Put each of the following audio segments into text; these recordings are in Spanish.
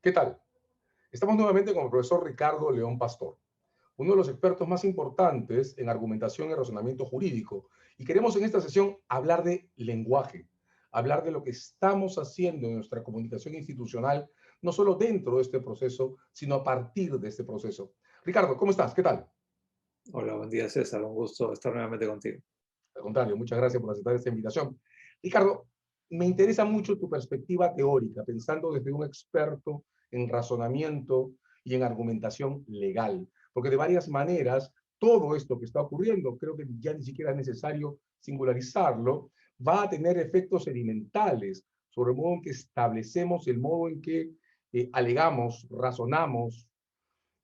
¿Qué tal? Estamos nuevamente con el profesor Ricardo León Pastor, uno de los expertos más importantes en argumentación y razonamiento jurídico. Y queremos en esta sesión hablar de lenguaje, hablar de lo que estamos haciendo en nuestra comunicación institucional, no solo dentro de este proceso, sino a partir de este proceso. Ricardo, ¿cómo estás? ¿Qué tal? Hola, buen día César, un gusto estar nuevamente contigo. Al contrario, muchas gracias por aceptar esta invitación. Ricardo, me interesa mucho tu perspectiva teórica, pensando desde un experto en razonamiento y en argumentación legal, porque de varias maneras todo esto que está ocurriendo, creo que ya ni siquiera es necesario singularizarlo, va a tener efectos sedimentales sobre el modo en que establecemos, el modo en que alegamos, razonamos,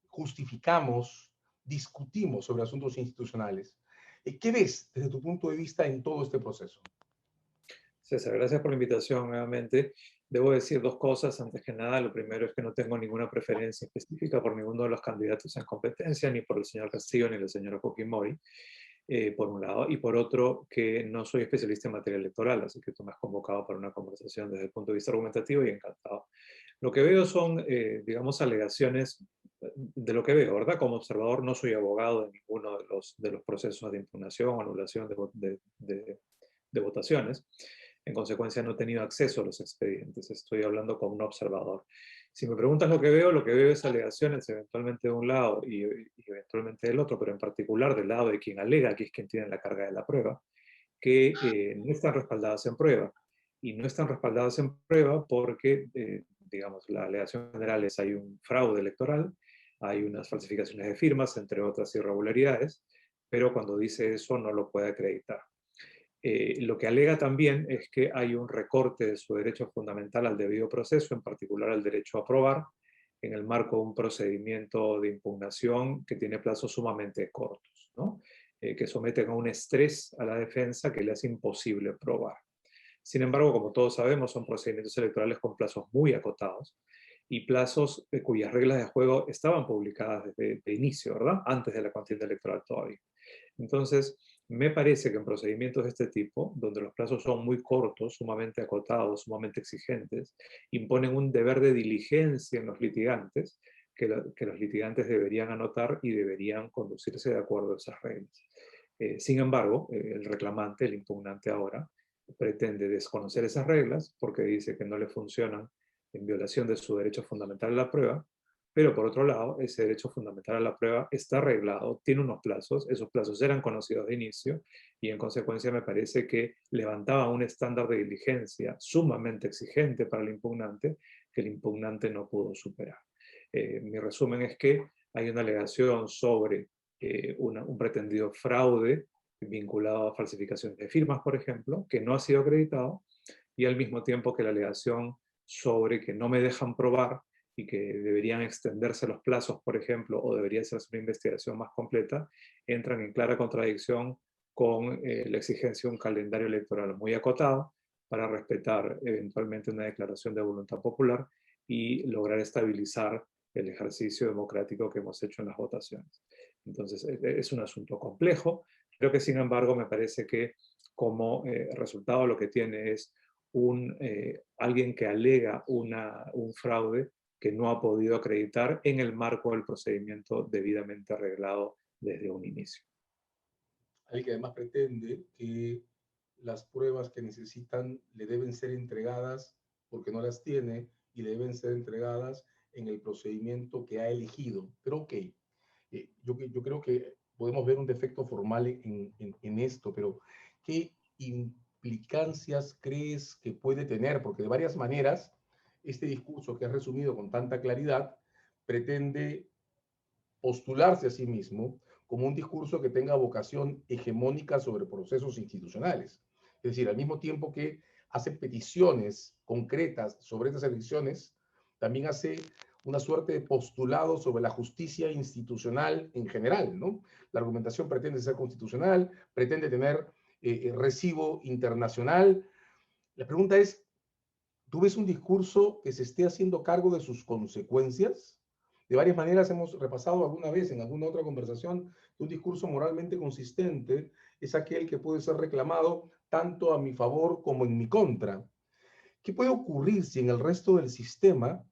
justificamos, discutimos sobre asuntos institucionales. ¿Qué ves desde tu punto de vista en todo este proceso? César, gracias por la invitación nuevamente. Debo decir dos cosas. Antes que nada, lo primero es que no tengo ninguna preferencia específica por ninguno de los candidatos en competencia, ni por el señor Castillo ni la señora Fujimori, por un lado. Y por otro, que no soy especialista en materia electoral, así que tú me has convocado para una conversación desde el punto de vista argumentativo y encantado. Lo que veo son, digamos, alegaciones de lo que veo, ¿verdad? Como observador no soy abogado de ninguno de los procesos de impugnación o anulación de votaciones. En consecuencia, no he tenido acceso a los expedientes. Estoy hablando como un observador. Si me preguntas lo que veo es alegaciones eventualmente de un lado y eventualmente del otro, pero en particular del lado de quien alega, que es quien tiene la carga de la prueba, que no están respaldadas en prueba. Y no están respaldadas en prueba porque, digamos, la alegación general es hay un fraude electoral, hay unas falsificaciones de firmas, entre otras irregularidades, pero cuando dice eso no lo puede acreditar. Lo que alega también es que hay un recorte de su derecho fundamental al debido proceso, en particular al derecho a probar, en el marco de un procedimiento de impugnación que tiene plazos sumamente cortos, ¿no? Que someten a un estrés a la defensa que le hace imposible probar. Sin embargo, como todos sabemos, son procedimientos electorales con plazos muy acotados y plazos cuyas reglas de juego estaban publicadas desde el inicio, ¿verdad? Antes de la contienda electoral todavía. Entonces, me parece que en procedimientos de este tipo, donde los plazos son muy cortos, sumamente acotados, sumamente exigentes, imponen un deber de diligencia en los litigantes que los litigantes deberían anotar y deberían conducirse de acuerdo a esas reglas. Sin embargo, el reclamante, el impugnante ahora, pretende desconocer esas reglas porque dice que no le funcionan en violación de su derecho fundamental a la prueba, pero por otro lado, ese derecho fundamental a la prueba está arreglado, tiene unos plazos, esos plazos eran conocidos de inicio y en consecuencia me parece que levantaba un estándar de diligencia sumamente exigente para el impugnante que el impugnante no pudo superar. Mi resumen es que hay una alegación sobre un pretendido fraude vinculado a falsificaciones de firmas, por ejemplo, que no ha sido acreditado, y al mismo tiempo que la alegación sobre que no me dejan probar y que deberían extenderse los plazos, por ejemplo, o debería hacerse una investigación más completa, entran en clara contradicción con la exigencia de un calendario electoral muy acotado para respetar eventualmente una declaración de voluntad popular y lograr estabilizar el ejercicio democrático que hemos hecho en las votaciones. Entonces, es un asunto complejo. Creo que, sin embargo, me parece que como resultado lo que tiene es alguien que alega un fraude que no ha podido acreditar en el marco del procedimiento debidamente arreglado desde un inicio. Alguien que además pretende que las pruebas que necesitan le deben ser entregadas porque no las tiene y le deben ser entregadas en el procedimiento que ha elegido. Pero ok, yo creo que podemos ver un defecto formal en esto, pero ¿qué implicancias crees que puede tener? Porque de varias maneras, este discurso que has resumido con tanta claridad pretende postularse a sí mismo como un discurso que tenga vocación hegemónica sobre procesos institucionales. Es decir, al mismo tiempo que hace peticiones concretas sobre estas elecciones, también hace una suerte de postulado sobre la justicia institucional en general, ¿no? La argumentación pretende ser constitucional, pretende tener recibo internacional. La pregunta es, ¿tú ves un discurso que se esté haciendo cargo de sus consecuencias? De varias maneras hemos repasado alguna vez en alguna otra conversación que un discurso moralmente consistente es aquel que puede ser reclamado tanto a mi favor como en mi contra. ¿Qué puede ocurrir si en el resto del sistema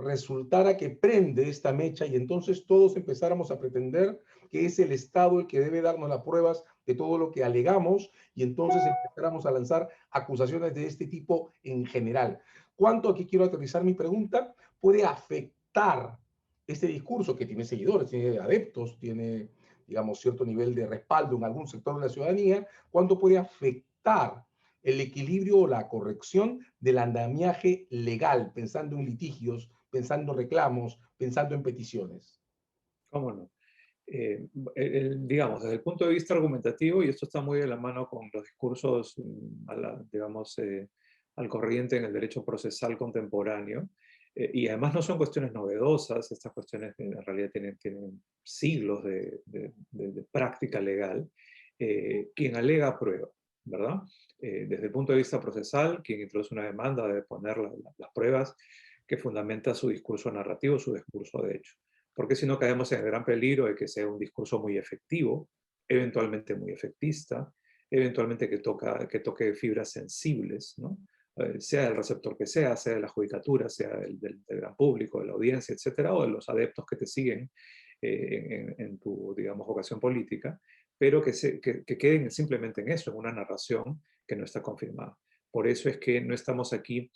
resultara que prende esta mecha y entonces todos empezáramos a pretender que es el Estado el que debe darnos las pruebas de todo lo que alegamos y entonces empezáramos a lanzar acusaciones de este tipo en general. ¿Cuánto, aquí quiero aterrizar mi pregunta, puede afectar este discurso que tiene seguidores, tiene adeptos, tiene, digamos, cierto nivel de respaldo en algún sector de la ciudadanía? ¿Cuánto puede afectar el equilibrio o la corrección del andamiaje legal, pensando en litigios, pensando en reclamos, pensando en peticiones? ¿Cómo no? Digamos, desde el punto de vista argumentativo, y esto está muy de la mano con los discursos, digamos, al corriente en el derecho procesal contemporáneo, y además no son cuestiones novedosas, estas cuestiones en realidad tienen siglos de práctica legal, quien alega prueba, ¿verdad? Desde el punto de vista procesal, quien introduce una demanda debe poner las pruebas que fundamenta su discurso narrativo, su discurso de hecho, porque si no caemos en el gran peligro de que sea un discurso muy efectivo, eventualmente muy efectista, eventualmente que toque fibras sensibles, ¿no? Sea el receptor que sea de la judicatura, sea del gran público, de la audiencia, etcétera, o de los adeptos que te siguen en tu, digamos, vocación política, pero que queden simplemente en eso, en una narración que no está confirmada. Por eso es que no estamos aquí,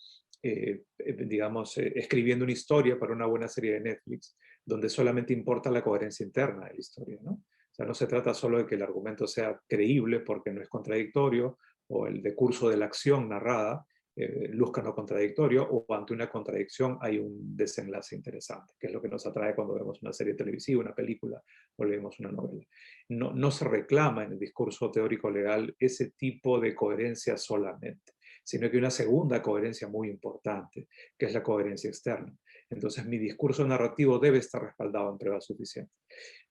digamos, escribiendo una historia para una buena serie de Netflix, donde solamente importa la coherencia interna de la historia, ¿no? O sea, no se trata solo de que el argumento sea creíble porque no es contradictorio, o el decurso de la acción narrada luzca no contradictorio, o ante una contradicción hay un desenlace interesante, que es lo que nos atrae cuando vemos una serie televisiva, una película, o leemos una novela. No se reclama en el discurso teórico legal ese tipo de coherencia solamente, sino que una segunda coherencia muy importante, que es la coherencia externa. Entonces mi discurso narrativo debe estar respaldado en pruebas suficientes.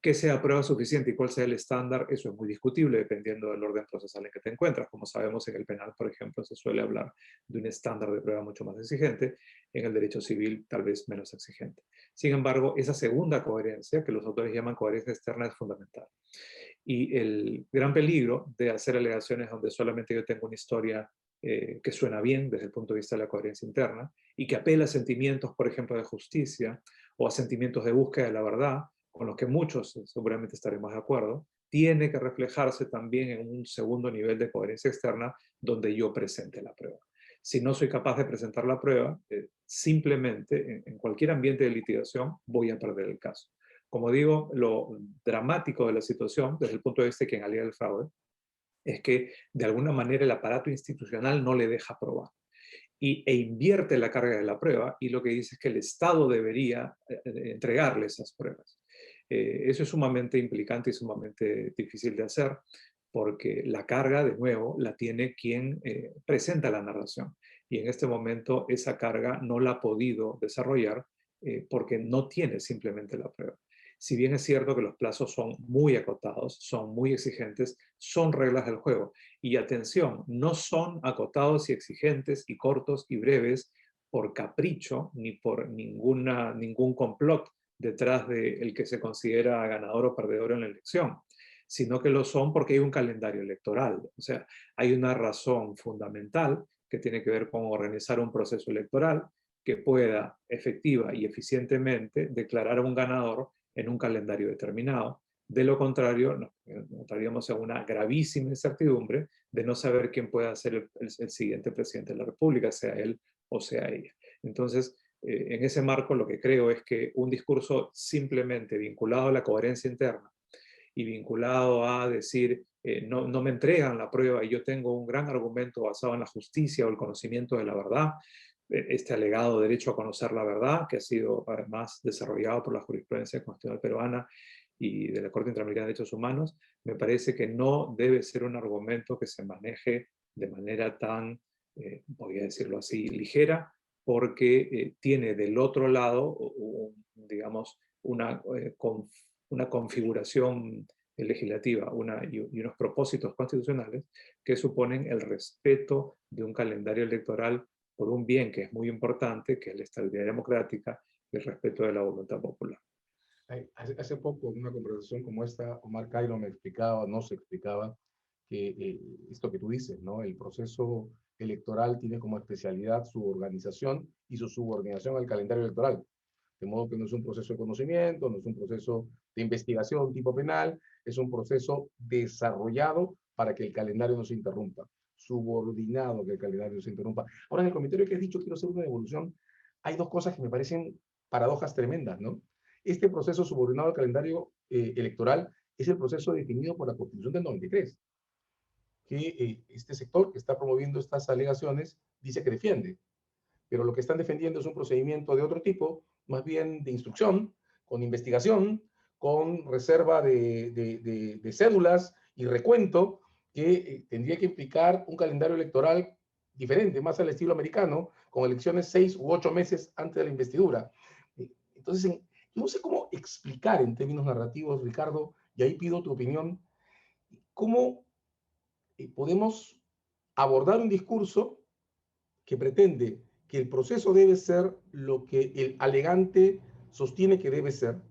Que sea prueba suficiente y cuál sea el estándar, eso es muy discutible dependiendo del orden procesal en que te encuentras. Como sabemos, en el penal, por ejemplo, se suele hablar de un estándar de prueba mucho más exigente, en el derecho civil tal vez menos exigente. Sin embargo, esa segunda coherencia, que los autores llaman coherencia externa, es fundamental. Y el gran peligro de hacer alegaciones donde solamente yo tengo una historia que suena bien desde el punto de vista de la coherencia interna y que apela a sentimientos, por ejemplo, de justicia o a sentimientos de búsqueda de la verdad, con los que muchos seguramente estaremos de acuerdo, tiene que reflejarse también en un segundo nivel de coherencia externa donde yo presente la prueba. Si no soy capaz de presentar la prueba, simplemente en cualquier ambiente de litigación voy a perder el caso. Como digo, lo dramático de la situación, desde el punto de vista de quien alega el fraude, es que de alguna manera el aparato institucional no le deja probar e invierte la carga de la prueba, y lo que dice es que el Estado debería entregarle esas pruebas. Eso es sumamente implicante y sumamente difícil de hacer, porque la carga, de nuevo, la tiene quien presenta la narración. Y en este momento esa carga no la ha podido desarrollar porque no tiene simplemente la prueba. Si bien es cierto que los plazos son muy acotados, son muy exigentes, son reglas del juego. Y atención, no son acotados y exigentes y cortos y breves por capricho ni por ningún complot detrás del que se considera ganador o perdedor en la elección, sino que lo son porque hay un calendario electoral. O sea, hay una razón fundamental que tiene que ver con organizar un proceso electoral que pueda efectiva y eficientemente declarar a un ganador en un calendario determinado. De lo contrario, nos encontraríamos en una gravísima incertidumbre de no saber quién pueda ser el siguiente presidente de la República, sea él o sea ella. Entonces, en ese marco, lo que creo es que un discurso simplemente vinculado a la coherencia interna y vinculado a decir, no me entregan la prueba y yo tengo un gran argumento basado en la justicia o el conocimiento de la verdad, este alegado derecho a conocer la verdad, que ha sido además desarrollado por la jurisprudencia constitucional peruana y de la Corte Interamericana de Derechos Humanos, me parece que no debe ser un argumento que se maneje de manera tan, voy a decirlo así, ligera, porque tiene del otro lado, digamos, una configuración legislativa y unos propósitos constitucionales que suponen el respeto de un calendario electoral por un bien que es muy importante, que es la estabilidad democrática y el respeto de la voluntad popular. Hace poco, en una conversación como esta, Omar Cairo me explicaba, nos explicaba, que esto que tú dices, ¿no? El proceso electoral tiene como especialidad su organización y su subordinación al calendario electoral. De modo que no es un proceso de conocimiento, no es un proceso de investigación tipo penal, es un proceso desarrollado para que el calendario no se interrumpa, subordinado que el calendario no se interrumpa. Ahora, en el comentario que has dicho, quiero hacer una devolución. Hay dos cosas que me parecen paradojas tremendas, ¿no? Este proceso subordinado al calendario electoral es el proceso definido por la Constitución del 93, que este sector que está promoviendo estas alegaciones dice que defiende, pero lo que están defendiendo es un procedimiento de otro tipo, más bien de instrucción, con investigación, con reserva de cédulas y recuento, que tendría que implicar un calendario electoral diferente, más al estilo americano, con elecciones 6 u 8 meses antes de la investidura. Entonces, yo no sé cómo explicar en términos narrativos, Ricardo, y ahí pido tu opinión, cómo podemos abordar un discurso que pretende que el proceso debe ser lo que el alegante sostiene que debe ser,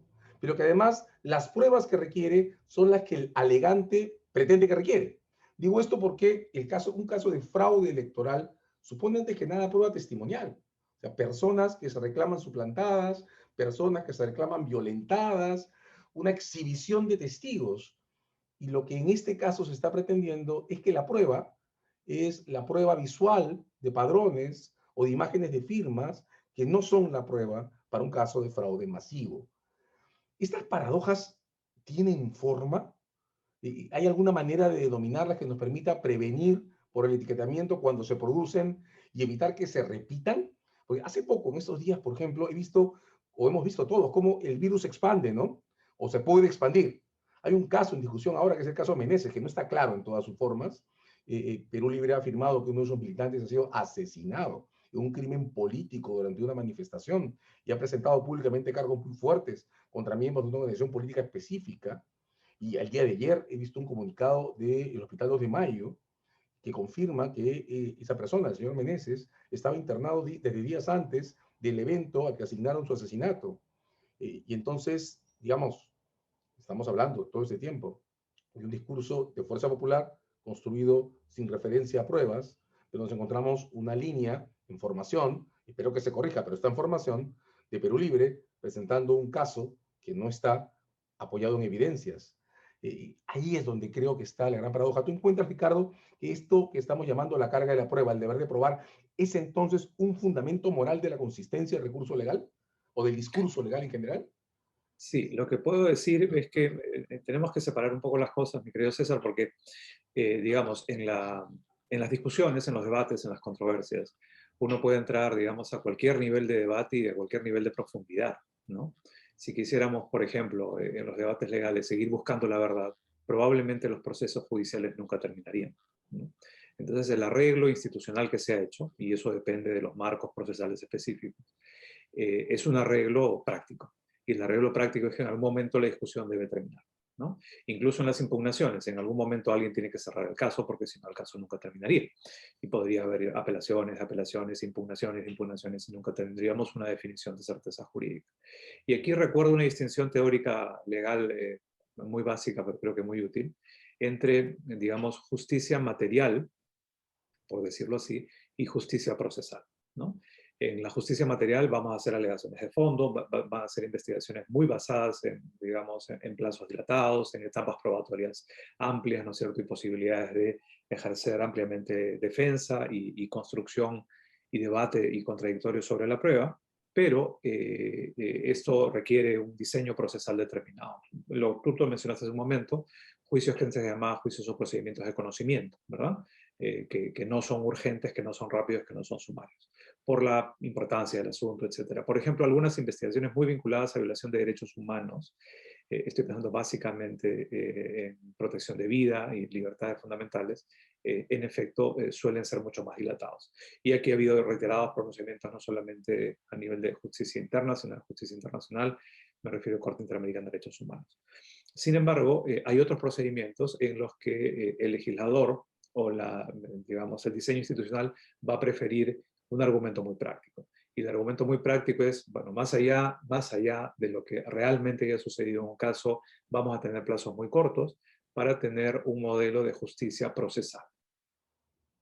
pero que además las pruebas que requiere son las que el alegante pretende que requiere. Digo esto porque un caso de fraude electoral supone antes que nada prueba testimonial. O sea, personas que se reclaman suplantadas, personas que se reclaman violentadas, una exhibición de testigos. Y lo que en este caso se está pretendiendo es que la prueba es la prueba visual de padrones o de imágenes de firmas que no son la prueba para un caso de fraude masivo. ¿Estas paradojas tienen forma? ¿Hay alguna manera de dominarlas que nos permita prevenir por el etiquetamiento cuando se producen y evitar que se repitan? Porque hace poco, en estos días, por ejemplo, he visto, o hemos visto todos, cómo el virus se expande, ¿no? O se puede expandir. Hay un caso en discusión ahora, que es el caso Meneses, que no está claro en todas sus formas. Perú Libre ha afirmado que uno de sus militantes ha sido asesinado en un crimen político durante una manifestación y ha presentado públicamente cargos muy fuertes contra miembros de una organización política específica. Y al día de ayer he visto un comunicado del Hospital 2 de Mayo que confirma que esa persona, el señor Meneses, estaba internado desde días antes del evento al que asignaron su asesinato. Y entonces, digamos, estamos hablando todo este tiempo de un discurso de fuerza popular construido sin referencia a pruebas, pero nos encontramos una línea en formación, espero que se corrija, pero está en formación, de Perú Libre, presentando un caso que no está apoyado en evidencias. Ahí es donde creo que está la gran paradoja. ¿Tú encuentras, Ricardo, que esto que estamos llamando la carga de la prueba, el deber de probar, es entonces un fundamento moral de la consistencia del recurso legal o del discurso legal en general? Sí, lo que puedo decir es que tenemos que separar un poco las cosas, mi querido César, porque, digamos, en las discusiones, en los debates, en las controversias, uno puede entrar, digamos, a cualquier nivel de debate y a cualquier nivel de profundidad, ¿no? Si quisiéramos, por ejemplo, en los debates legales seguir buscando la verdad, probablemente los procesos judiciales nunca terminarían, ¿no? Entonces, el arreglo institucional que se ha hecho, y eso depende de los marcos procesales específicos, es un arreglo práctico. Y el arreglo práctico es que en algún momento la discusión debe terminar, ¿no? Incluso en las impugnaciones, en algún momento alguien tiene que cerrar el caso porque si no el caso nunca terminaría. Y podría haber apelaciones, apelaciones, impugnaciones, impugnaciones y nunca tendríamos una definición de certeza jurídica. Y aquí recuerdo una distinción teórica legal muy básica, pero creo que muy útil, entre, digamos, justicia material, por decirlo así, y justicia procesal, ¿no? En la justicia material vamos a hacer alegaciones de fondo, van a hacer investigaciones muy basadas en, digamos, en plazos dilatados, en etapas probatorias amplias, ¿no es cierto?, y posibilidades de ejercer ampliamente defensa y construcción y debate y contradictorio sobre la prueba, pero esto requiere un diseño procesal determinado. Tú lo mencionaste hace un momento, juicios que se llaman juicios o procedimientos de conocimiento, ¿verdad? Que no son urgentes, que no son rápidos, que no son sumarios, por la importancia del asunto, etc. Por ejemplo, algunas investigaciones muy vinculadas a violación de derechos humanos, estoy pensando básicamente en protección de vida y libertades fundamentales, en efecto suelen ser mucho más dilatados. Y aquí ha habido reiterados pronunciamientos no solamente a nivel de justicia interna, sino de justicia internacional, me refiero a Corte Interamericana de Derechos Humanos. Sin embargo, hay otros procedimientos en los que el legislador o digamos, el diseño institucional va a preferir un argumento muy práctico. Y el argumento muy práctico es, bueno, más allá de lo que realmente haya sucedido en un caso, vamos a tener plazos muy cortos para tener un modelo de justicia procesal.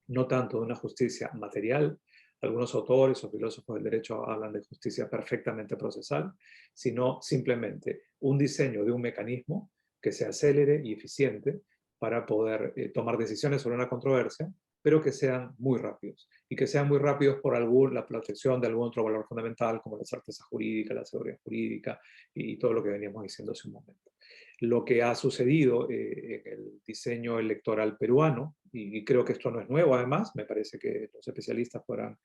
No tanto de una justicia material, algunos autores o filósofos del derecho hablan de justicia perfectamente procesal, sino simplemente un diseño de un mecanismo que sea célere y eficiente para poder tomar decisiones sobre una controversia, pero que sean muy rápidos, y que sean muy rápidos por la protección de algún otro valor fundamental, como la certeza jurídica, la seguridad jurídica y todo lo que veníamos diciendo hace un momento. Lo que ha sucedido en el diseño electoral peruano, y creo que esto no es nuevo además, me parece que los especialistas podrán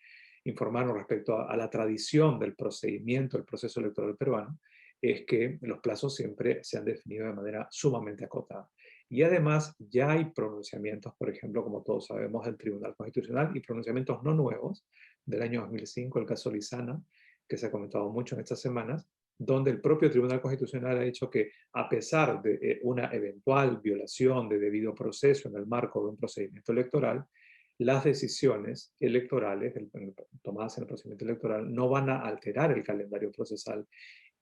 informarnos respecto a la tradición del procedimiento, el proceso electoral peruano, es que los plazos siempre se han definido de manera sumamente acotada. Y además ya hay pronunciamientos, por ejemplo, como todos sabemos, del Tribunal Constitucional, y pronunciamientos no nuevos, del año 2005, el caso Lizana, que se ha comentado mucho en estas semanas, donde el propio Tribunal Constitucional ha dicho que a pesar de una eventual violación de debido proceso en el marco de un procedimiento electoral, las decisiones electorales tomadas en el procedimiento electoral no van a alterar el calendario procesal,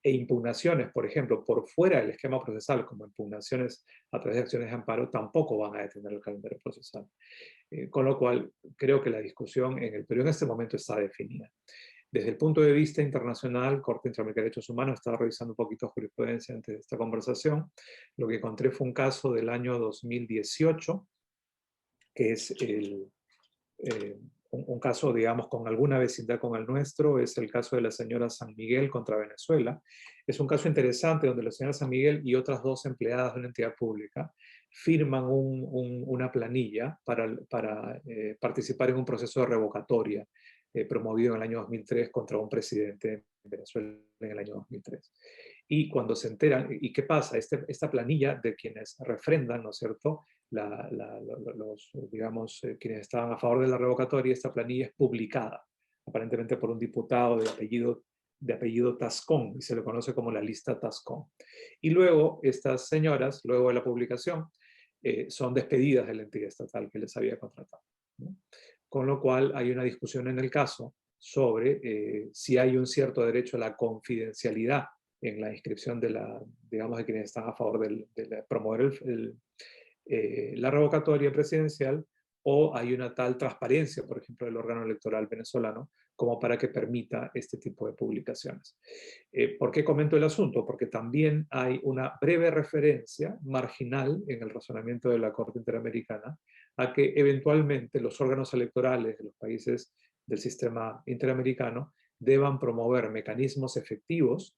e impugnaciones, por ejemplo, por fuera del esquema procesal, como impugnaciones a través de acciones de amparo, tampoco van a detener el calendario procesal. Con lo cual, creo que la discusión en el Perú en este momento está definida. Desde el punto de vista internacional, Corte Interamericana de Derechos Humanos, estaba revisando un poquito jurisprudencia antes de esta conversación. Lo que encontré fue un caso del año 2018, que es un caso, digamos, con alguna vecindad con el nuestro, es el caso de la señora San Miguel contra Venezuela. Es un caso interesante donde la señora San Miguel y otras dos empleadas de una entidad pública firman una planilla para participar en un proceso de revocatoria promovido en el año 2003 contra un presidente de Venezuela en el año 2003. Y cuando se enteran, ¿y qué pasa? Esta planilla de quienes refrendan, ¿no es cierto?, digamos, quienes estaban a favor de la revocatoria, esta planilla es publicada, aparentemente por un diputado de apellido Tascón, y se le conoce como la lista Tascón. Y luego, estas señoras, luego de la publicación, son despedidas de la entidad estatal que les había contratado, ¿no? Con lo cual, hay una discusión en el caso sobre si hay un cierto derecho a la confidencialidad en la inscripción digamos, de quienes están a favor de promover la revocatoria presidencial, o hay una tal transparencia, por ejemplo, del órgano electoral venezolano, como para que permita este tipo de publicaciones. ¿Por qué comento el asunto? Porque también hay una breve referencia marginal en el razonamiento de la Corte Interamericana a que eventualmente los órganos electorales de los países del sistema interamericano deban promover mecanismos efectivos,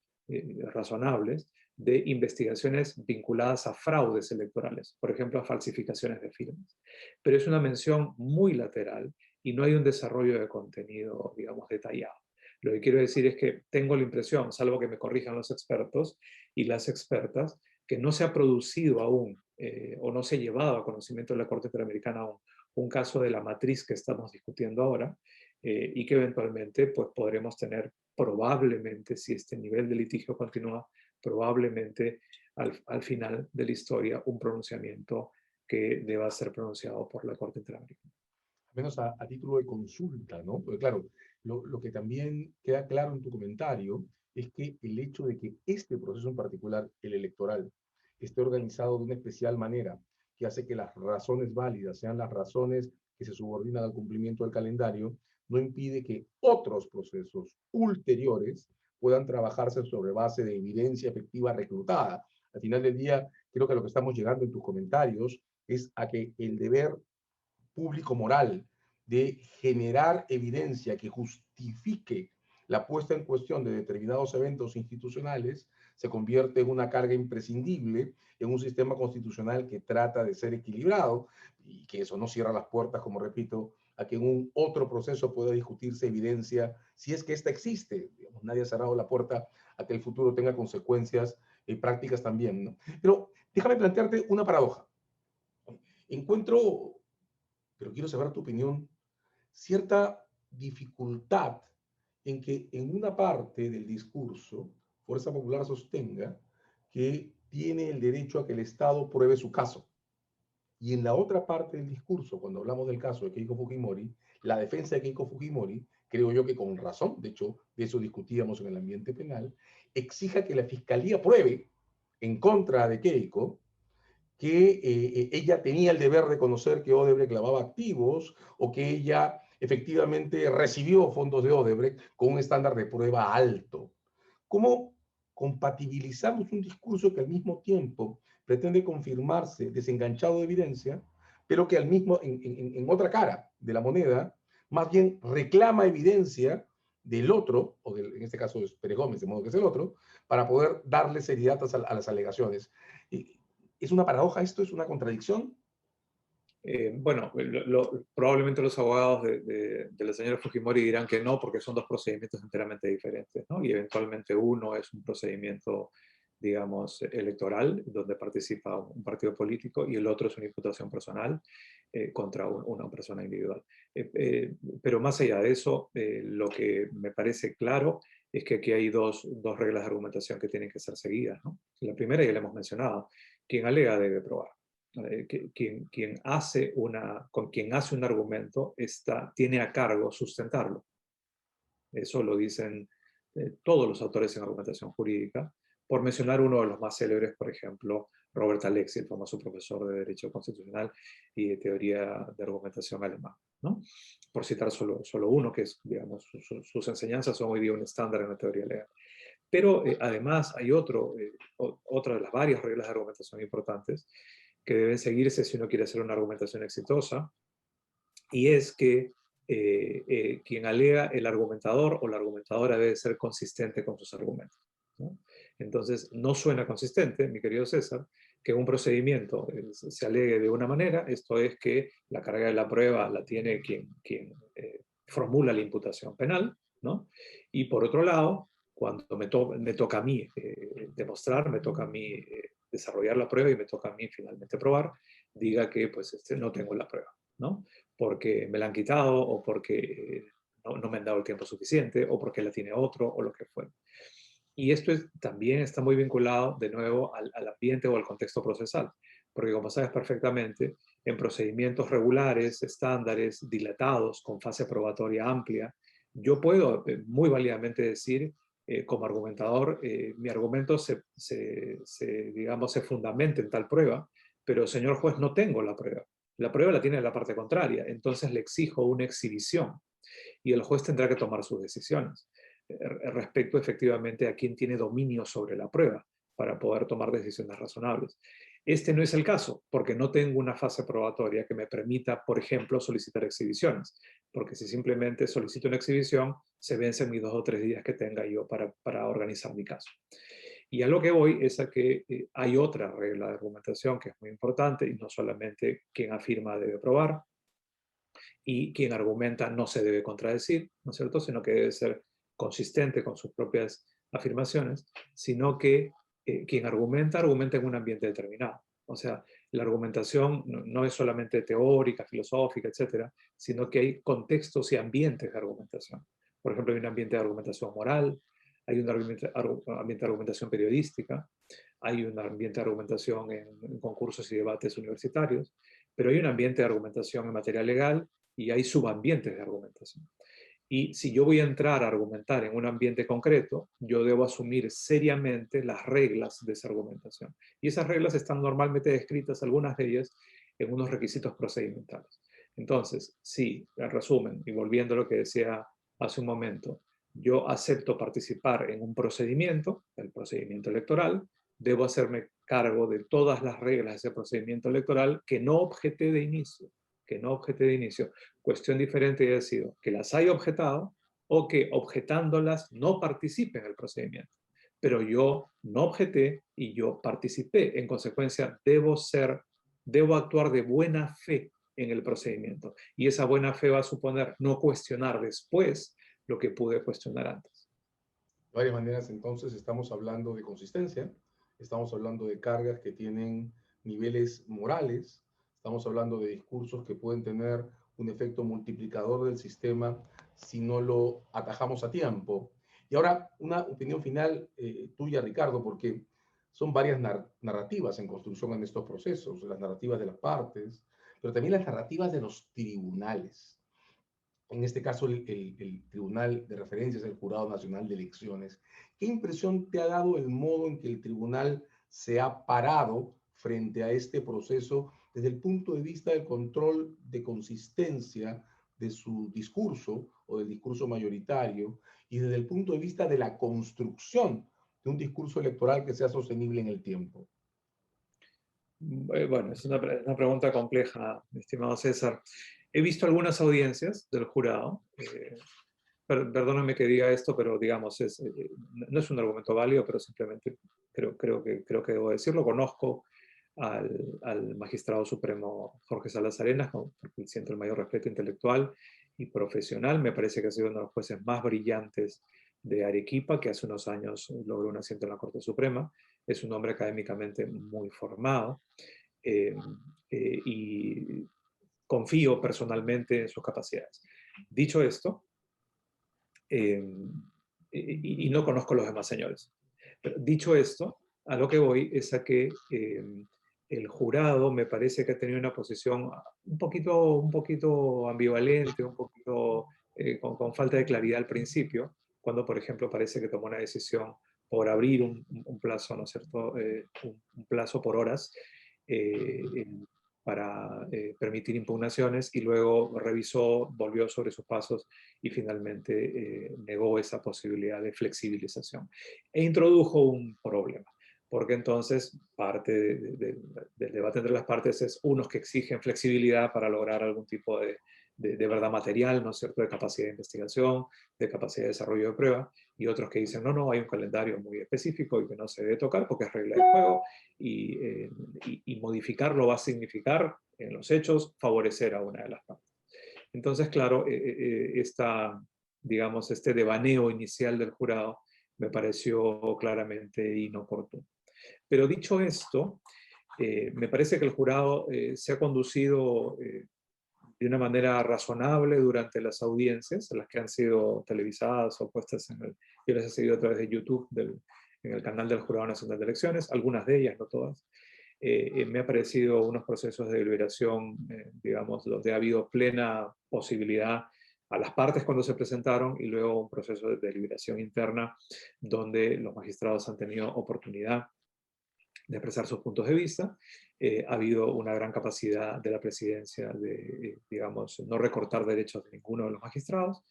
razonables, de investigaciones vinculadas a fraudes electorales, por ejemplo, a falsificaciones de firmas. Pero es una mención muy lateral y no hay un desarrollo de contenido, digamos, detallado. Lo que quiero decir es que tengo la impresión, salvo que me corrijan los expertos y las expertas, que no se ha producido aún o no se ha llevado a conocimiento de la Corte Interamericana aún un caso de la matriz que estamos discutiendo ahora, y que eventualmente pues, podremos tener probablemente, si este nivel de litigio continúa, probablemente al final de la historia un pronunciamiento que deba ser pronunciado por la Corte Interamericana. Al menos a título de consulta, ¿no? Porque claro, lo que también queda claro en tu comentario es que el hecho de que este proceso en particular, el electoral, esté organizado de una especial manera, que hace que las razones válidas sean las razones que se subordinan al cumplimiento del calendario, no impide que otros procesos ulteriores puedan trabajarse sobre base de evidencia efectiva reclutada. Al final del día, creo que lo que estamos llegando en tus comentarios es a que el deber público moral de generar evidencia que justifique la puesta en cuestión de determinados eventos institucionales se convierte en una carga imprescindible en un sistema constitucional que trata de ser equilibrado y que eso no cierra las puertas, como repito, a que en un otro proceso pueda discutirse evidencia si es que esta existe. Digamos, nadie ha cerrado la puerta a que el futuro tenga consecuencias prácticas también, ¿no? Pero déjame plantearte una paradoja. Encuentro, pero quiero saber tu opinión, cierta dificultad en que en una parte del discurso Fuerza Popular sostenga que tiene el derecho a que el Estado pruebe su caso. Y en la otra parte del discurso, cuando hablamos del caso de Keiko Fujimori, la defensa de Keiko Fujimori, creo yo que con razón, de hecho, de eso discutíamos en el ambiente penal, exija que la Fiscalía pruebe en contra de Keiko que ella tenía el deber de conocer que Odebrecht clavaba activos o que ella efectivamente recibió fondos de Odebrecht con un estándar de prueba alto. ¿Cómo compatibilizamos un discurso que al mismo tiempo pretende confirmarse desenganchado de evidencia, pero que al mismo, en otra cara de la moneda, más bien reclama evidencia del otro, o en este caso es Pérez Gómez, de modo que es el otro, para poder darle seriedad a las alegaciones? ¿Es una paradoja esto? ¿Es una contradicción? Bueno, probablemente los abogados de la señora Fujimori dirán que no, porque son dos procedimientos enteramente diferentes, ¿no? Y eventualmente uno es un procedimiento, digamos, electoral, donde participa un partido político, y el otro es una imputación personal contra una persona individual. Pero más allá de eso, lo que me parece claro es que aquí hay dos reglas de argumentación que tienen que ser seguidas, ¿no? La primera ya la hemos mencionado: quien alega debe probar. Quien hace un argumento tiene a cargo sustentarlo. Eso lo dicen todos los autores en argumentación jurídica. Por mencionar uno de los más célebres, por ejemplo, Robert Alexy, el famoso profesor de Derecho Constitucional y de Teoría de Argumentación alemán, ¿no? Por citar solo uno, que es, digamos, sus enseñanzas son hoy día un estándar en la teoría legal. Pero además hay otra de las varias reglas de argumentación importantes que deben seguirse si uno quiere hacer una argumentación exitosa, y es que quien alega, el argumentador o la argumentadora, debe ser consistente con sus argumentos, ¿no? Entonces, no suena consistente, mi querido César, que un procedimiento se alegue de una manera, esto es que la carga de la prueba la tiene quien formula la imputación penal, ¿no? Y por otro lado, cuando me toca a mí demostrar, me toca a mí desarrollar la prueba y me toca a mí finalmente probar, diga que pues no tengo la prueba, ¿no? Porque me la han quitado, o porque no me han dado el tiempo suficiente, o porque la tiene otro, o lo que fuera. Y esto también está muy vinculado, de nuevo, al ambiente o al contexto procesal. Porque, como sabes perfectamente, en procedimientos regulares, estándares, dilatados, con fase probatoria amplia, yo puedo muy válidamente decir, como argumentador, mi argumento digamos, se fundamenta en tal prueba, pero, señor juez, no tengo la prueba. La prueba la tiene la parte contraria, entonces le exijo una exhibición y el juez tendrá que tomar sus decisiones respecto efectivamente a quién tiene dominio sobre la prueba para poder tomar decisiones razonables. Este no es el caso, porque no tengo una fase probatoria que me permita, por ejemplo, solicitar exhibiciones, porque si simplemente solicito una exhibición, se vencen mis 2 o 3 días que tenga yo para organizar mi caso. Y a lo que voy es a que hay otra regla de argumentación que es muy importante, y no solamente quien afirma debe probar, y quien argumenta no se debe contradecir, ¿no es cierto?, sino que debe ser consistente con sus propias afirmaciones, sino que quien argumenta en un ambiente determinado. O sea, la argumentación no es solamente teórica, filosófica, etcétera, sino que hay contextos y ambientes de argumentación. Por ejemplo, hay un ambiente de argumentación moral, hay un ambiente de argumentación periodística, hay un ambiente de argumentación en concursos y debates universitarios, pero hay un ambiente de argumentación en materia legal y hay subambientes de argumentación. Y si yo voy a entrar a argumentar en un ambiente concreto, yo debo asumir seriamente las reglas de esa argumentación. Y esas reglas están normalmente descritas, algunas de ellas, en unos requisitos procedimentales. Entonces, si, en resumen, y volviendo a lo que decía hace un momento, yo acepto participar en un procedimiento, el procedimiento electoral, debo hacerme cargo de todas las reglas de ese procedimiento electoral que no objeté de inicio. Cuestión diferente ha sido que las haya objetado o que objetándolas no participe en el procedimiento. Pero yo no objeté y yo participé. En consecuencia, debo actuar de buena fe en el procedimiento. Y esa buena fe va a suponer no cuestionar después lo que pude cuestionar antes. De varias maneras, entonces, estamos hablando de consistencia, estamos hablando de cargas que tienen niveles morales, estamos hablando de discursos que pueden tener un efecto multiplicador del sistema si no lo atajamos a tiempo. Y ahora, una opinión final tuya, Ricardo, porque son varias narrativas en construcción en estos procesos, las narrativas de las partes, pero también las narrativas de los tribunales. En este caso el tribunal de referencia es el Jurado Nacional de Elecciones. ¿Qué impresión te ha dado el modo en que el tribunal se ha parado frente a este proceso desde el punto de vista del control de consistencia de su discurso o del discurso mayoritario y desde el punto de vista de la construcción de un discurso electoral que sea sostenible en el tiempo? Bueno, es una pregunta compleja, mi estimado César. He visto algunas audiencias del jurado. Perdóname que diga esto, pero digamos, no es un argumento válido, pero simplemente creo que debo decirlo. Conozco al magistrado supremo Jorge Salas Arenas, porque siento el mayor respeto intelectual y profesional. Me parece que ha sido uno de los jueces más brillantes de Arequipa, que hace unos años logró un asiento en la Corte Suprema. Es un hombre académicamente muy formado eh, y confío personalmente en sus capacidades. Dicho esto, eh, y no conozco los demás señores. Pero dicho esto, a lo que voy es a que el jurado me parece que ha tenido una posición un poquito ambivalente, un poquito con falta de claridad al principio, cuando, por ejemplo, parece que tomó una decisión por abrir un plazo, ¿no es cierto?, un plazo por horas para permitir impugnaciones y luego revisó, volvió sobre sus pasos y finalmente negó esa posibilidad de flexibilización. E introdujo un problema, porque entonces parte del debate entre las partes es unos que exigen flexibilidad para lograr algún tipo de verdad material, ¿no es cierto?, de capacidad de investigación, de capacidad de desarrollo de prueba, y otros que dicen, no, hay un calendario muy específico y que no se debe tocar porque es regla de juego, y modificarlo va a significar, en los hechos, favorecer a una de las partes. Entonces, claro, digamos, este devaneo inicial del jurado me pareció claramente inoportuno. Pero dicho esto, me parece que el jurado se ha conducido de una manera razonable durante las audiencias, las que han sido televisadas o puestas yo las he seguido a través de YouTube, en el canal del Jurado Nacional de Elecciones, algunas de ellas, no todas. Me ha parecido unos procesos de deliberación, digamos, donde ha habido plena posibilidad a las partes cuando se presentaron y luego un proceso de deliberación interna donde los magistrados han tenido oportunidad de expresar sus puntos de vista. Ha habido una gran capacidad de la presidencia de, digamos, no recortar derechos de ninguno de los magistrados.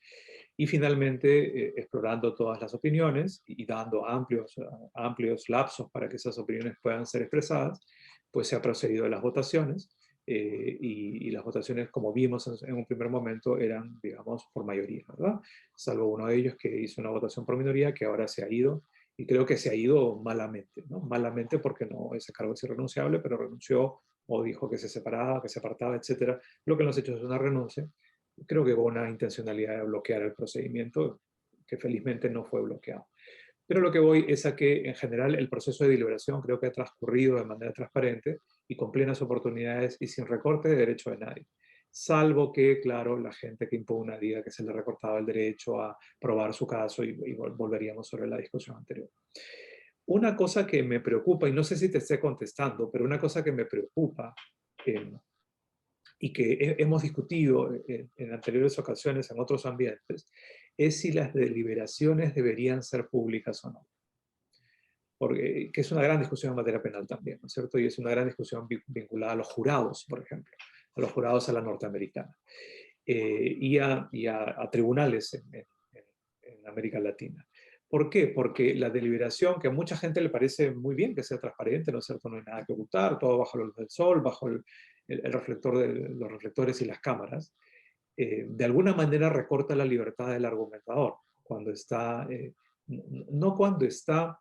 Y finalmente, explorando todas las opiniones y dando amplios lapsos para que esas opiniones puedan ser expresadas, pues se ha procedido a las votaciones. Y las votaciones, como vimos en un primer momento, eran, digamos, por mayoría, ¿verdad? Salvo uno de ellos que hizo una votación por minoría, que ahora se ha ido, y creo que se ha ido malamente, ¿no? Malamente porque no, ese cargo es irrenunciable, pero renunció o dijo que se separaba, que se apartaba, etcétera. Lo que en los hechos es una renuncia. Creo que hubo una intencionalidad de bloquear el procedimiento, que felizmente no fue bloqueado. Pero lo que voy es a que, en general, el proceso de deliberación creo que ha transcurrido de manera transparente y con plenas oportunidades y sin recorte de derecho de nadie. Salvo que, claro, la gente que impugna diga que se le recortaba el derecho a probar su caso y volveríamos sobre la discusión anterior. Una cosa que me preocupa, y no sé si te esté contestando, pero una cosa que me preocupa y que hemos discutido en anteriores ocasiones en otros ambientes, es si las deliberaciones deberían ser públicas o no. Porque, que es una gran discusión en materia penal también, ¿no es cierto? Y es una gran discusión vinculada a los jurados, por ejemplo, a los jurados a la norteamericana, y a tribunales en América Latina. ¿Por qué? Porque la deliberación, que a mucha gente le parece muy bien que sea transparente, ¿no es cierto? No hay nada que ocultar, todo bajo la luz del sol, bajo el reflector de los reflectores y las cámaras, de alguna manera recorta la libertad del argumentador cuando está, no cuando está,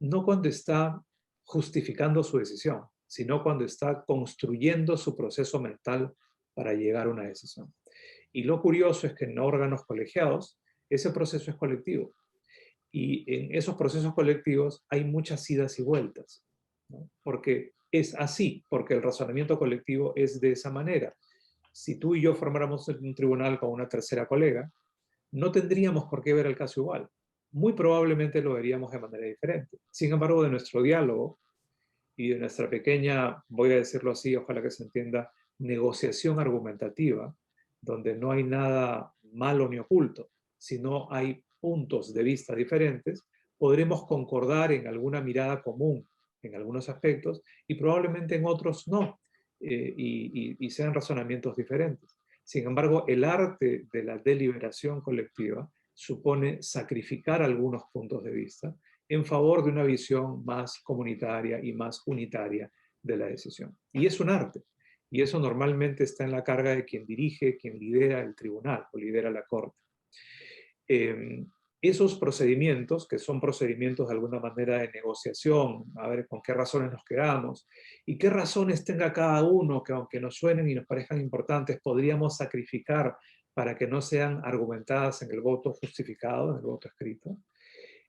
no cuando está justificando su decisión, sino cuando está construyendo su proceso mental para llegar a una decisión. Y lo curioso es que en órganos colegiados ese proceso es colectivo. Y en esos procesos colectivos hay muchas idas y vueltas, ¿no? Porque es así, porque el razonamiento colectivo es de esa manera. Si tú y yo formáramos un tribunal con una tercera colega, no tendríamos por qué ver el caso igual. Muy probablemente lo veríamos de manera diferente. Sin embargo, de nuestro diálogo y de nuestra pequeña, voy a decirlo así, ojalá que se entienda, negociación argumentativa, donde no hay nada malo ni oculto, sino hay puntos de vista diferentes, podremos concordar en alguna mirada común en algunos aspectos y probablemente en otros no, y sean razonamientos diferentes. Sin embargo, el arte de la deliberación colectiva supone sacrificar algunos puntos de vista en favor de una visión más comunitaria y más unitaria de la decisión. Y es un arte. Y eso normalmente está en la carga de quien dirige, quien lidera el tribunal o lidera la corte. Esos procedimientos, que son procedimientos de alguna manera de negociación, a ver con qué razones nos quedamos, y qué razones tenga cada uno, que aunque nos suenen y nos parezcan importantes, podríamos sacrificar para que no sean argumentadas en el voto justificado, en el voto escrito,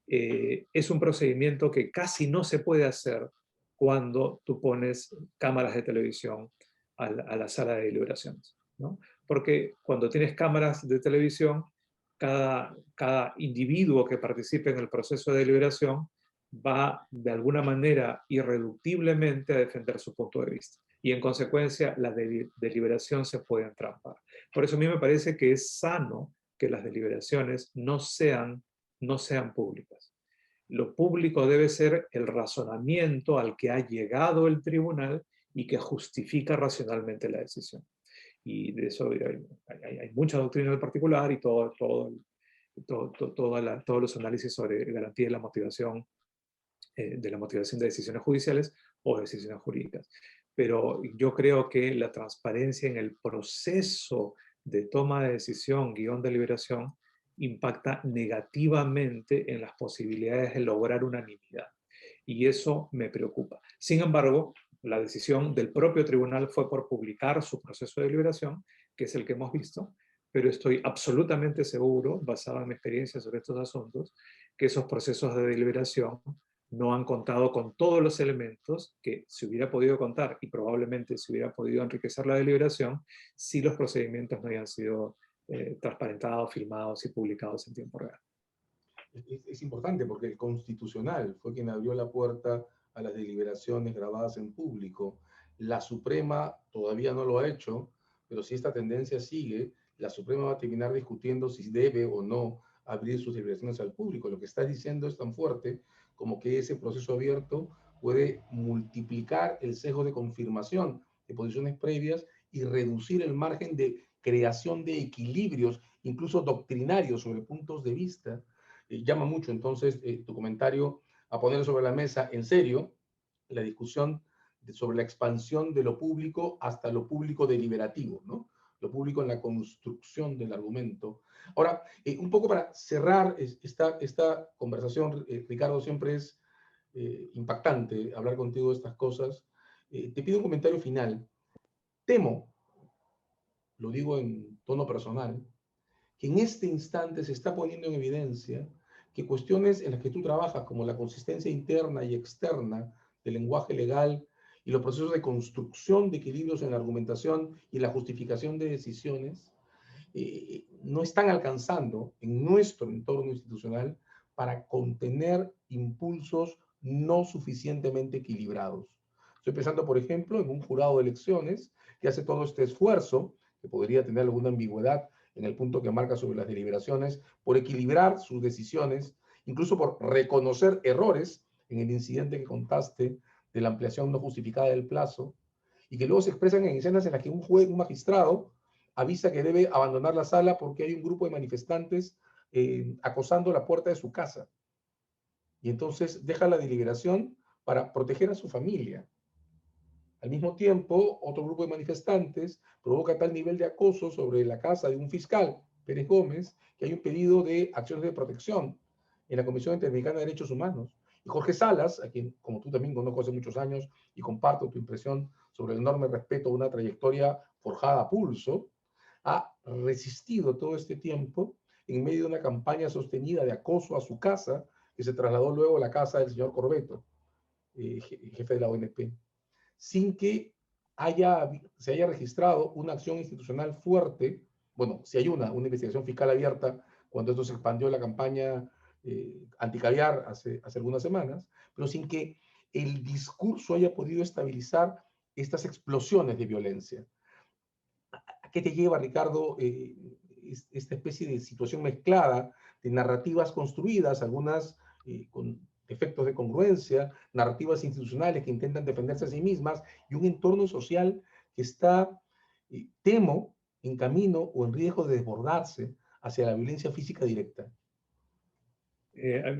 es un procedimiento que casi no se puede hacer cuando tú pones cámaras de televisión a la sala de deliberaciones, ¿no? Porque cuando tienes cámaras de televisión, cada individuo que participe en el proceso de deliberación va de alguna manera irreductiblemente a defender su punto de vista. Y en consecuencia la deliberación se puede entrampar. Por eso a mí me parece que es sano que las deliberaciones no sean públicas. Lo público debe ser el razonamiento al que ha llegado el tribunal y que justifica racionalmente la decisión. Y de eso hay mucha doctrina en particular y todos los análisis sobre garantía de la motivación de decisiones judiciales o decisiones jurídicas. Pero yo creo que la transparencia en el proceso de toma de decisión, guión de deliberación, impacta negativamente en las posibilidades de lograr unanimidad. Y eso me preocupa. Sin embargo, la decisión del propio tribunal fue por publicar su proceso de deliberación, que es el que hemos visto, pero estoy absolutamente seguro, basado en mi experiencia sobre estos asuntos, que esos procesos de deliberación no han contado con todos los elementos que se hubiera podido contar y probablemente se hubiera podido enriquecer la deliberación si los procedimientos no habían sido transparentados, filmados y publicados en tiempo real. Es importante porque el Constitucional fue quien abrió la puerta a las deliberaciones grabadas en público. La Suprema todavía no lo ha hecho, pero si esta tendencia sigue, la Suprema va a terminar discutiendo si debe o no abrir sus deliberaciones al público. Lo que estás diciendo es tan fuerte como que ese proceso abierto puede multiplicar el sesgo de confirmación de posiciones previas y reducir el margen de creación de equilibrios, incluso doctrinarios sobre puntos de vista. Llama mucho entonces tu comentario a poner sobre la mesa en serio la discusión sobre la expansión de lo público hasta lo público deliberativo, ¿no? Lo público en la construcción del argumento. Ahora, un poco para cerrar esta conversación, Ricardo, siempre es impactante hablar contigo de estas cosas. Te pido un comentario final. Temo, lo digo en tono personal, que en este instante se está poniendo en evidencia que cuestiones en las que tú trabajas, como la consistencia interna y externa del lenguaje legal y los procesos de construcción de equilibrios en la argumentación y la justificación de decisiones, no están alcanzando en nuestro entorno institucional para contener impulsos no suficientemente equilibrados. Estoy pensando, por ejemplo, en un jurado de elecciones que hace todo este esfuerzo, que podría tener alguna ambigüedad en el punto que marca sobre las deliberaciones, por equilibrar sus decisiones, incluso por reconocer errores en el incidente que contaste de la ampliación no justificada del plazo, y que luego se expresan en escenas en las que un juez, un magistrado, avisa que debe abandonar la sala porque hay un grupo de manifestantes acosando la puerta de su casa. Y entonces deja la deliberación para proteger a su familia. Al mismo tiempo, otro grupo de manifestantes provoca tal nivel de acoso sobre la casa de un fiscal, Pérez Gómez, que hay un pedido de acciones de protección en la Comisión Interamericana de Derechos Humanos. Y Jorge Salas, a quien, como tú también conozco hace muchos años y comparto tu impresión sobre el enorme respeto a una trayectoria forjada a pulso, ha resistido todo este tiempo en medio de una campaña sostenida de acoso a su casa, que se trasladó luego a la casa del señor Corbeto, jefe de la ONP, sin que se haya registrado una acción institucional fuerte. Bueno, si hay una investigación fiscal abierta cuando esto se expandió la campaña anticaviar hace algunas semanas, pero sin que el discurso haya podido estabilizar estas explosiones de violencia. ¿A qué te lleva, Ricardo, esta especie de situación mezclada de narrativas construidas, algunas con efectos de congruencia, narrativas institucionales que intentan defenderse a sí mismas y un entorno social que está, temo, en camino o en riesgo de desbordarse hacia la violencia física directa?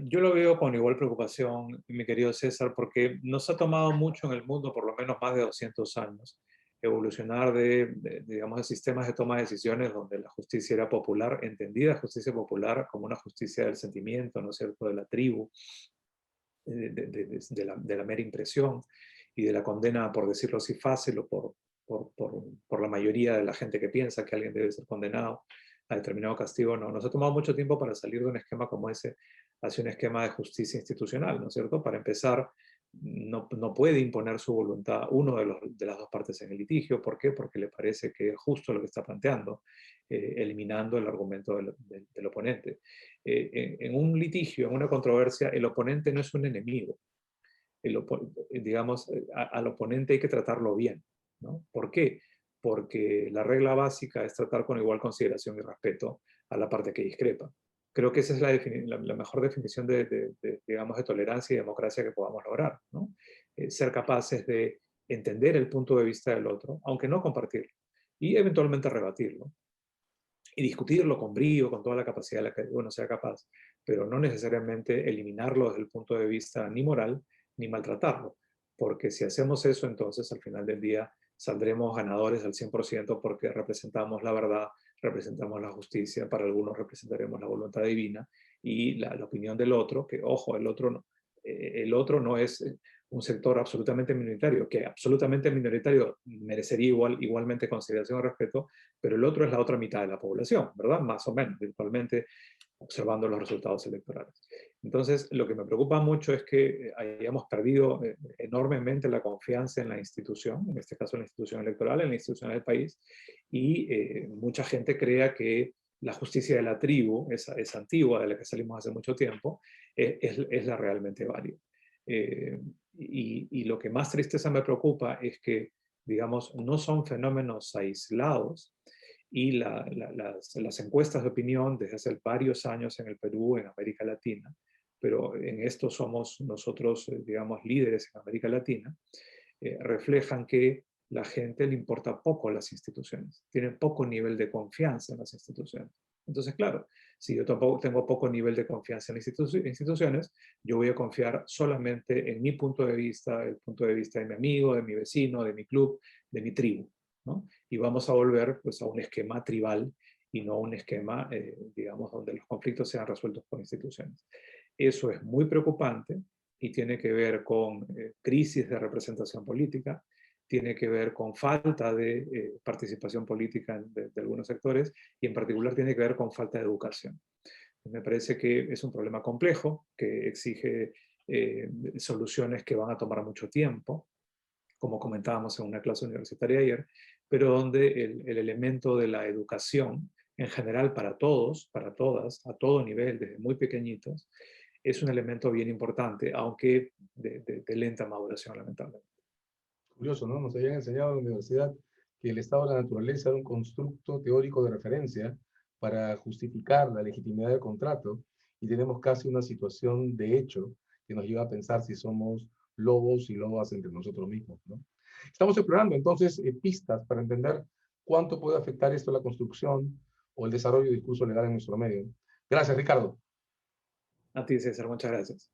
Yo lo veo con igual preocupación, mi querido César, porque nos ha tomado mucho en el mundo, por lo menos más de 200 años, evolucionar digamos, de sistemas de toma de decisiones donde la justicia era popular, entendida justicia popular como una justicia del sentimiento, ¿no es cierto?, de la tribu, de la mera impresión y de la condena, por decirlo así, fácil o por la mayoría de la gente que piensa que alguien debe ser condenado a determinado castigo. No, nos ha tomado mucho tiempo para salir de un esquema como ese hacia un esquema de justicia institucional, ¿no es cierto? Para empezar, no puede imponer su voluntad uno de las dos partes en el litigio. ¿Por qué? Porque le parece que es justo lo que está planteando, eliminando el argumento del oponente. En un litigio, en una controversia, el oponente no es un enemigo. Digamos, al oponente hay que tratarlo bien, ¿no? ¿Por qué? Porque la regla básica es tratar con igual consideración y respeto a la parte que discrepa. Creo que esa es la mejor definición digamos, de tolerancia y democracia que podamos lograr, ¿no? Ser capaces de entender el punto de vista del otro, aunque no compartirlo, y eventualmente rebatirlo y discutirlo con brío, con toda la capacidad de la que uno sea capaz, pero no necesariamente eliminarlo desde el punto de vista ni moral ni maltratarlo, porque si hacemos eso, entonces al final del día saldremos ganadores al 100% porque representamos la verdad, representamos la justicia, para algunos representaremos la voluntad divina y la opinión del otro, que ojo, el otro no es un sector absolutamente minoritario, que absolutamente minoritario merecería igualmente consideración y respeto, pero el otro es la otra mitad de la población, ¿verdad? Más o menos, virtualmente, observando los resultados electorales. Entonces, lo que me preocupa mucho es que hayamos perdido enormemente la confianza en la institución, en este caso en la institución electoral, en la institución del país, y mucha gente crea que la justicia de la tribu, esa antigua de la que salimos hace mucho tiempo, es la realmente válida. Y lo que más tristeza me preocupa es que, digamos, no son fenómenos aislados, y las encuestas de opinión desde hace varios años en el Perú, en América Latina, pero en esto somos nosotros, digamos, líderes en América Latina, reflejan que la gente le importa poco las instituciones, tiene poco nivel de confianza en las instituciones. Entonces, claro, si yo tampoco tengo poco nivel de confianza en instituciones, yo voy a confiar solamente en mi punto de vista, el punto de vista de mi amigo, de mi vecino, de mi club, de mi tribu, ¿no? Y vamos a volver pues, a un esquema tribal y no a un esquema, digamos, donde los conflictos sean resueltos por instituciones. Eso es muy preocupante y tiene que ver con crisis de representación política, tiene que ver con falta de participación política de algunos sectores y en particular tiene que ver con falta de educación. Me parece que es un problema complejo que exige soluciones que van a tomar mucho tiempo, como comentábamos en una clase universitaria ayer, pero donde el elemento de la educación en general para todos, para todas, a todo nivel, desde muy pequeñitos, es un elemento bien importante, aunque de lenta maduración, lamentablemente. Curioso, ¿no? Nos habían enseñado en la universidad que el estado de la naturaleza era un constructo teórico de referencia para justificar la legitimidad del contrato y tenemos casi una situación de hecho que nos lleva a pensar si somos lobos y lobas entre nosotros mismos, ¿no? Estamos explorando entonces pistas para entender cuánto puede afectar esto a la construcción o el desarrollo del discurso legal en nuestro medio. Gracias, Ricardo. A ti, César, muchas gracias.